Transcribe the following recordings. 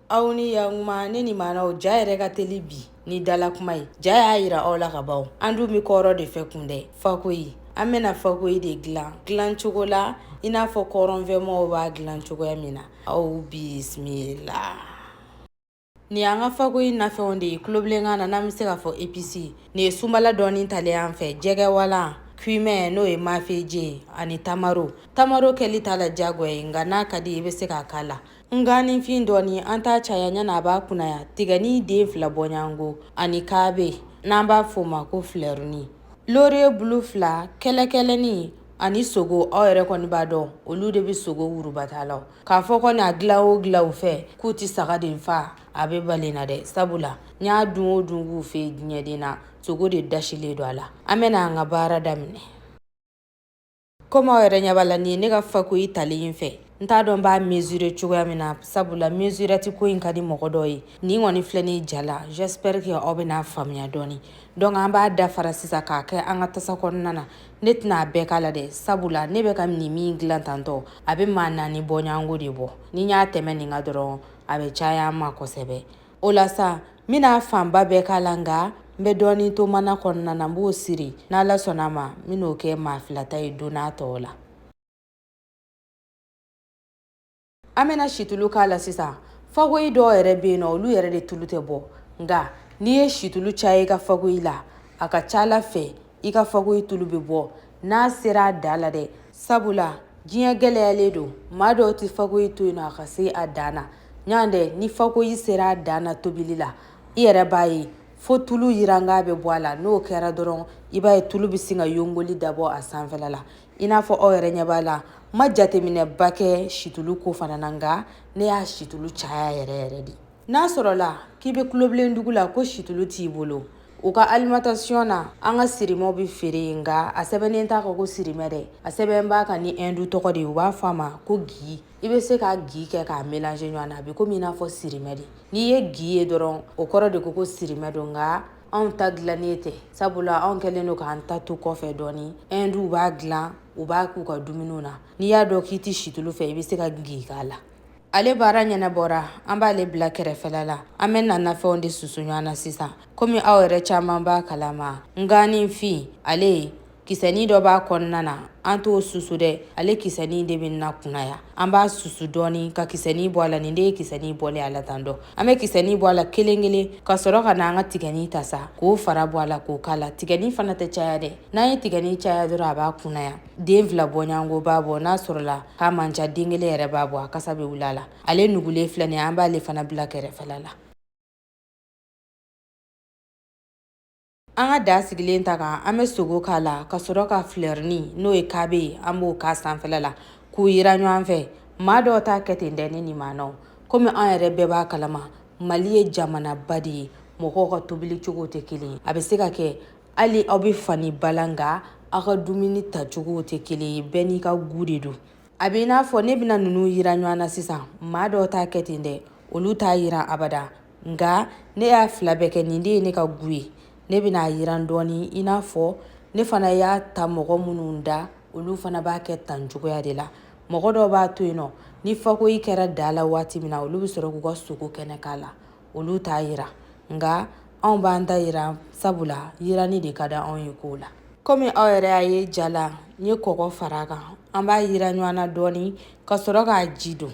aw ni yakuma ne ni maanaw ja yɛrɛ ka teli bi ni dala kuma ye. Ja y'a yira aw la ka ban. An dun mi kɔrɔ de fɛ kun dɛ. Fakoyi an bɛna fakoyi de dilan cogo la i n'a fɔ kɔrɔnfɛmɔgɔw b'a dilan cogoya min na. Aw bisimila. Ni an ka fakoyi nafɛnw de ye kulobilenkan na n'an bɛ se ka fɔ episi. Ni ye sunbala dɔɔni talen an fɛ jɛgɛwalan cumin n'o ye mafeje ani tamaro. Tamaro kɛli t'a la jagoya ye nka n'a ka di i bɛ se k'a k'a la. Nganifin dɔɔni an t'a caya ɲana a b'a kunaya. Tigɛni den 2 bɔɲango ani kaabe n'an b'a f'o ma ko flɛruni. Laurier bulu 2 kɛlɛkɛlɛni ani sogo aw yɛrɛ kɔni b'a dɔn olu de bɛ sogo wurubata la. K'a fɔ kɔni a dilan o dilan u fɛ k'u ti saga den fa a bɛ bali na dɛ sabula n y'a dun o dun k'u fɛ diɲɛden na sogo de dasilen don a la. An bɛna an ka baara daminɛ. Komi aw yɛrɛ ɲɛ b'a la nin ye ne ka fakoyi talen fɛ. N t'a dɔn b'a mesurer cogoya min na sabula mesurette ko in ka di mɔgɔ dɔ ye. Nin kɔni filɛ ni jala j'espère que aw bɛna faamuya dɔɔni. Donc an b'a dafara sisan k'a kɛ an ka tasa kɔnɔna na. Ne tɛna a bɛɛ k'a la dɛ sabula ne bɛ ka nin min dilan tantɔ a bɛ maa 4 bɔɲango de bɔ. Ni n y'a tɛmɛ nin kan dɔrɔn a bɛ caya an ma kosɛbɛ. O la sa n bɛna fanba bɛɛ k'a la nka n bɛ dɔɔni to mana kɔnɔna na n b'o siri n'Ala sɔnna ma n bɛn'o kɛ maa 2 ta ye don n'a tɔw la. An bɛna situlu k'a la sisan. Fakoyi dɔw yɛrɛ bɛ yen nɔ olu yɛrɛ de tulu tɛ bɔ nka n'i ye situlu caya i ka fakoyi la a ka ca Ala fɛ i ka fakoyi tulu bɛ bɔ n'a sera a dan la dɛ sabula diɲɛ gɛlɛyalen don maa dɔw tɛ fakoyi to yen nɔ a ka se a dan na ɲan dɛ ni fakoyi sera a dan na tobili la i yɛrɛ b'a ye fo tulu yiranga bɛ bɔ a la n'o kɛra dɔrɔn i b'a ye tulu bɛ sin ka yongoli dabɔ a sanfɛla la i n'a fɔ aw yɛrɛ ɲɛ b'a la ma jateminɛba kɛ situlu ko fana na nka ne y'a situlu caya yɛrɛ yɛrɛ de. N'a sɔrɔla k'i bɛ kulobilen dugu la ko situlu t'i bolo u ka alimentation na an ka sirimɛw bɛ feere yen nka a sɛbɛnnen t'a kan ko sirimɛ dɛ a sɛbɛn b'a kan ni hindu tɔgɔ de ye u b'a fɔ a ma ko gi. I bɛ se ka gi kɛ k'a mélanger ɲɔgɔn na a bɛ komi i n'a fɔ sirimɛ de. N'i ye gi ye dɔrɔn o kɔrɔ de ko sirimɛ don nka anw ta dilannen tɛ sabula anw kɛlen don k'an ta to kɔfɛ dɔɔni hinduw b'a dilan u b'a k'u ka dumuniw na n'i y'a dɔn k'i tɛ situlu fɛ i bɛ se ka gi k'a la. Ale baara ɲɛnabɔra an b'ale bila kɛrɛfɛla la an bɛ na nafɛnw de susu ɲɔgɔn na sisan komi aw yɛrɛ caman b'a kalama nganifin ale kisɛni dɔ b'a kɔnɔna na an t'o susu dɛ ale kisɛni de bɛ na kunaya an b'a susu dɔɔni ka kisɛni bɔ a la nin de ye kisɛni bɔlen a la tan dɔ an bɛ kisɛni bɔ a la kelen kelen ka sɔrɔ ka na an ka tigɛni ta sa k'o fara bɔ a la k'o k'a la tigɛni fana tɛ caya dɛ n'an ye tigɛni caya dɔrɔn a b'a kunaya den 2 bɔɲango b'a bɔ n'a sɔrɔla k'a man ca den 1 yɛrɛ b'a bɔ a kasa bɛ wuli a la ale nugulen filɛ nin ye an b'ale fana bila kɛrɛfɛla la. An ka da sigilen ta kan an bɛ sogo k'a la ka sɔrɔ ka flɛrini n'o ye kaabe ye an b'o k'a sanfɛla la k'u yira ɲɔgɔn fɛ maa dɔw t'a kɛ ten dɛ ne ni maanaw komi an yɛrɛ bɛɛ b'a kalama Mali ye jamanaba de ye mɔgɔw ka tobili cogo tɛ kelen ye a bɛ se ka kɛ hali aw bɛ fani bala nka aw ka dumuni tacogo tɛ kelen ye bɛɛ n'i ka gu de don a bɛ i n'a fɔ ne bɛna ninnu yira ɲɔgɔn na sisan maa dɔw t'a kɛ ten dɛ olu t'a yira abada nka ne y'a 2 bɛɛ kɛ nin de ye ne ka gu ye ne bɛna a yiran dɔɔni i n'a fɔ ne fana y'a ta mɔgɔ minnu da olu fana b'a kɛ tan cogoya de la mɔgɔ dɔw b'a to yen nɔ ni fakoyi kɛra da la waati min na olu bɛ sɔrɔ k'u ka sogo kɛnɛ k'a la olu t'a yira nka anw b'an ta yira sabula yirani de ka di anw ye kow la komi aw yɛrɛ y'a ye ja la n ye kɔgɔ fara a kan an b'a yira ɲɔgɔn na dɔɔni ka sɔrɔ k'a ji don.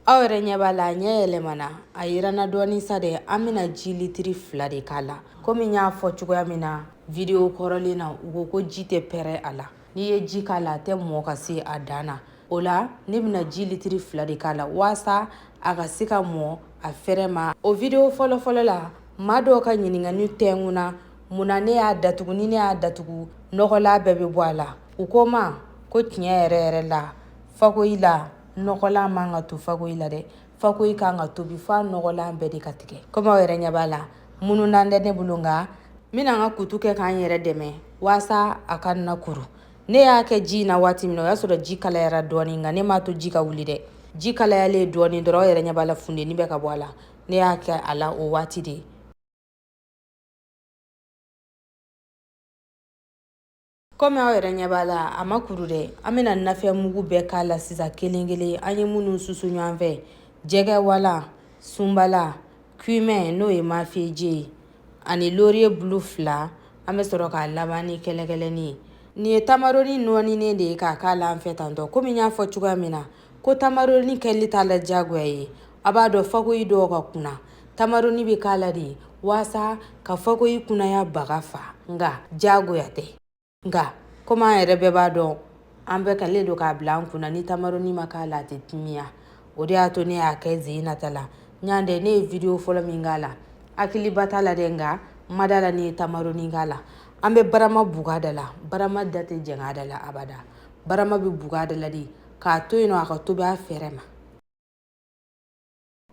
Aw yɛrɛ ɲɛ b'a la a ɲɛ yɛlɛmana a yiranna dɔɔni sa dɛ an bɛna ji litiri 2 de k'a la komi n y'a fɔ cogoya min na video kɔrɔlen na u ko ko ji tɛ pɛrɛ a la n'i ye ji k'a la a tɛ mɔ ka se a dan na o la ne bɛna ji litiri 2 de k'a la waasa a ka se ka mɔ a fɛrɛ ma. O video fɔlɔfɔlɔ la maa dɔw ka ɲininkali tɛnkunna munna ne y'a datugu ni ne y'a datugu nɔgɔla bɛɛ bɛ bɔ a la u ko ma ko tiɲɛ yɛrɛ yɛrɛ la fakoyi la nɔgɔlan man ka to fakoyi la dɛ fakoyi kan ka tobi f'a nɔgɔlan bɛɛ de ka tigɛ komi aw yɛrɛ ɲɛ b'a la mununan tɛ ne bolo nka n bɛna n ka kutu kɛ k'an yɛrɛ dɛmɛ waasa a ka na kuru ne y'a kɛ ji in na waati min na o y'a sɔrɔ ji kalayara dɔɔni nka ne m'a to ji ka wuli dɛ ji kalayalen dɔɔni dɔrɔn aw yɛrɛ ɲɛ b'a la funteni bɛ ka bɔ a la ne y'a kɛ a la o waati de. Komi aw yɛrɛ ɲɛ b'a la a ma kuru dɛ an bɛna nafɛn mugu bɛɛ k'a la sisan kelen kelen an ye minnu susu ɲɔgɔn fɛ jɛgɛ wala sunbala cumin n'o ye mafeje ye ani laurier bulu 2 an bɛ sɔrɔ k'a laban ni kɛlɛkɛlɛni ye nin ye tamaroni nɔɔninen de ye k'a k'a la an fɛ tantɔ komi n y'a fɔ cogoya min na ko tamaroni kɛli t'a la diyagoya ye a b'a dɔn fakoyi dɔw ka kunna tamaroni bɛ k'a la de waasa ka fakoyi kunnaya baga fa nka diyagoya tɛ nka komi an yɛrɛ bɛɛ b'a dɔn an bɛɛ kɛlen don k'a bila an kunna ni tamaroni ma k'a la a tɛ timiya o de y'a to ne y'a kɛ zenata la ɲandɛ ne ye video fɔlɔ min k'a la hakiliba t'a la dɛ nka n ma da la ne ye tamaroni k'a la an bɛ barama buga da la barama da tɛ jɛngɛ a da la abada barama bɛ buga a da la de k'a to yen nɔ a ka tobi a fɛrɛ ma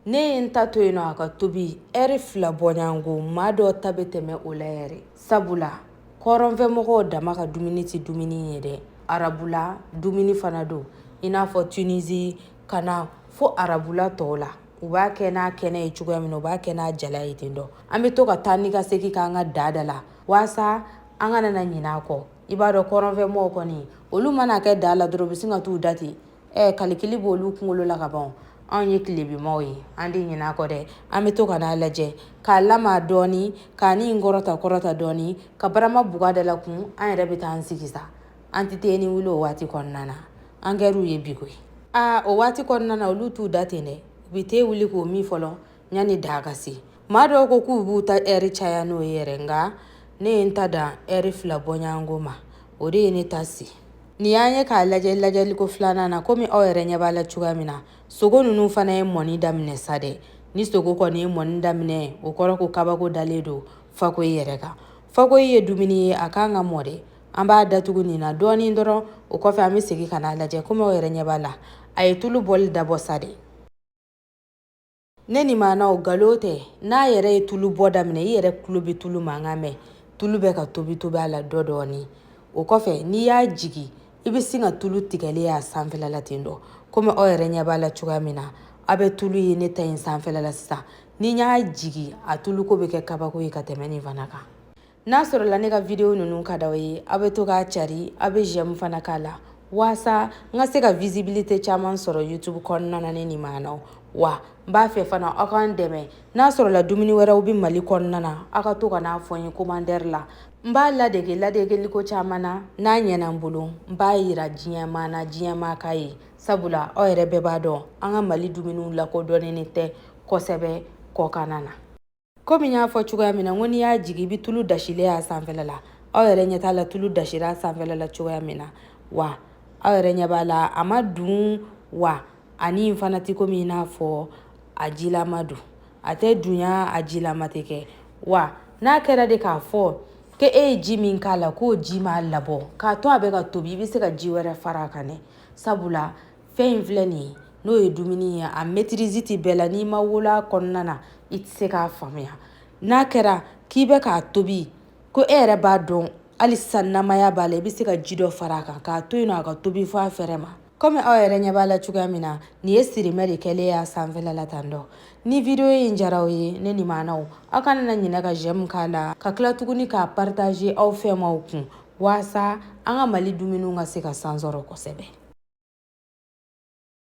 ne ye n ta to yen nɔ a ka tobi ɛri 2 bɔɲango maa dɔw ta bɛ tɛmɛ o la yɛrɛ sabula kɔrɔnfɛmɔgɔw dama ka dumuni tɛ dumuni ye dɛ arabula dumuni fana don i n'a fɔ Tunisie ka na fo arabula tɔw la u b'a kɛ n'a kɛnɛ ye cogoya min na u b'a kɛ n'a jala ye ten dɔ an bɛ to ka taa ni ka segin k'an ka da la waasa an kana na ɲinɛ a kɔ i b'a dɔn kɔrɔnfɛmɔgɔw kɔni olu mana kɛ da la dɔrɔn u bɛ sin ka t'u da ten kalikili b'olu kunkolo la ka ban anw ye tilebinmaw ye an tɛ ɲinɛ a kɔ dɛ an bɛ to ka n'a lajɛ k'a lama dɔɔni k'a ni kɔrɔta dɔɔni ka barama buga da la kun an yɛrɛ bɛ taa an sigi sa an tɛ taa ni wuli o waati kɔnɔna na an kɛr'u ye bi koyi o waati kɔnɔna na olu t'u da ten dɛ u bɛ taa wuli k'o min fɔlɔ yanni da ka se maa dɔw ko k'u b'u ta ɛri caya n'o ye yɛrɛ nka ne ye n ta dan ɛri 2 bɔɲango ma o de ye ne ta se nin y'an ye k'a lajɛ lajɛliko 2nan na komi aw yɛrɛ ɲɛ b'a la cogoya min na sogo ninnu fana ye mɔni daminɛ sa dɛ ni sogo kɔni ye mɔni daminɛ o kɔrɔ ko kabako dalen don fakoyi yɛrɛ kan fakoyi ye dumuni ye a kan ka mɔ dɛ an b'a datugu nin na dɔɔni dɔrɔn o kɔfɛ an bɛ segin ka n'a lajɛ komi aw yɛrɛ ɲɛ b'a la a ye tulu bɔli dabɔ sa dɛ ne ni maanaw nkalon tɛ n'a yɛrɛ ye tulu bɔ daminɛ i yɛrɛ tulo bɛ tulu mankan mɛn tulu bɛ ka tobi a la dɔɔni o kɔfɛ n'i y'a jigi i bɛ sin ka tulu tigɛlen a sanfɛla la ten dɔ komi aw yɛrɛ ɲɛ b'a la cogoya min na a bɛ tulu ye ne ta in sanfɛla la sisan ni y'a jigi a tulu ko bɛ kɛ kabako ye ka tɛmɛ nin fana kan n'a sɔrɔla ne ka video ninnu ka d'aw ye aw bɛ to k'a cari aw bɛ j'aime fana k'a la waasa n ka se ka visibilité caman sɔrɔ YouTube kɔnɔna na ne ni maanaw wa n b'a fɛ fana aw k'an dɛmɛ n'a sɔrɔla dumuni wɛrɛw bɛ Mali kɔnɔna na aw ka to ka n'a fɔ n ye commentaire la n b'a ladegeliko caman na n'a ɲɛna n bolo n b'a yira diɲɛmaa na diɲɛmaa k'a ye sabula aw yɛrɛ bɛɛ b'a dɔn an ka Mali dumuniw lakodɔnnen tɛ kosɛbɛ kɔkanna na komi n y'a fɔ cogoya min na ko n'i y'a jigi i bɛ tulu dasilen a sanfɛla la aw yɛrɛ ɲɛ t'a la tulu dasira a sanfɛla la cogoya min na wa aw yɛrɛ ɲɛ b'a la a ma dun wa ani fana tɛ komi i n'a fɔ a jilama don a tɛ dunya a jilama tɛ kɛ wa n'a kɛra de k'a fɔ ke e ye ji min k'a la k'o ji m'a labɔ k'a to a bɛ ka tobi i bɛ se ka ji wɛrɛ fara a kan dɛ sabula fɛn in filɛ nin ye n'o ye dumuni ye a maîtrise tɛ bɛɛ la n'i ma wolo a kɔnɔna na i tɛ se k'a faamuya n'a kɛra k'i bɛ k'a tobi ko e yɛrɛ b'a dɔn hali sisan namaya b'a la i bɛ se ka ji dɔ fara a kan k'a to yen nɔ a ka tobi fɔ a fɛrɛ ma komi aw yɛrɛ ɲɛ b'a la cogoya min na nin ye sirimɛ de kɛlen ye a sanfɛla la tan dɔ ni video in diyara aw ye ne ni maanaw aw kana na ɲinɛ ka j'aime k'a la ka tila tuguni k'a partager aw fɛmaw kun waasa an ka Mali dumuniw ka se ka sansɔrɔ kosɛbɛ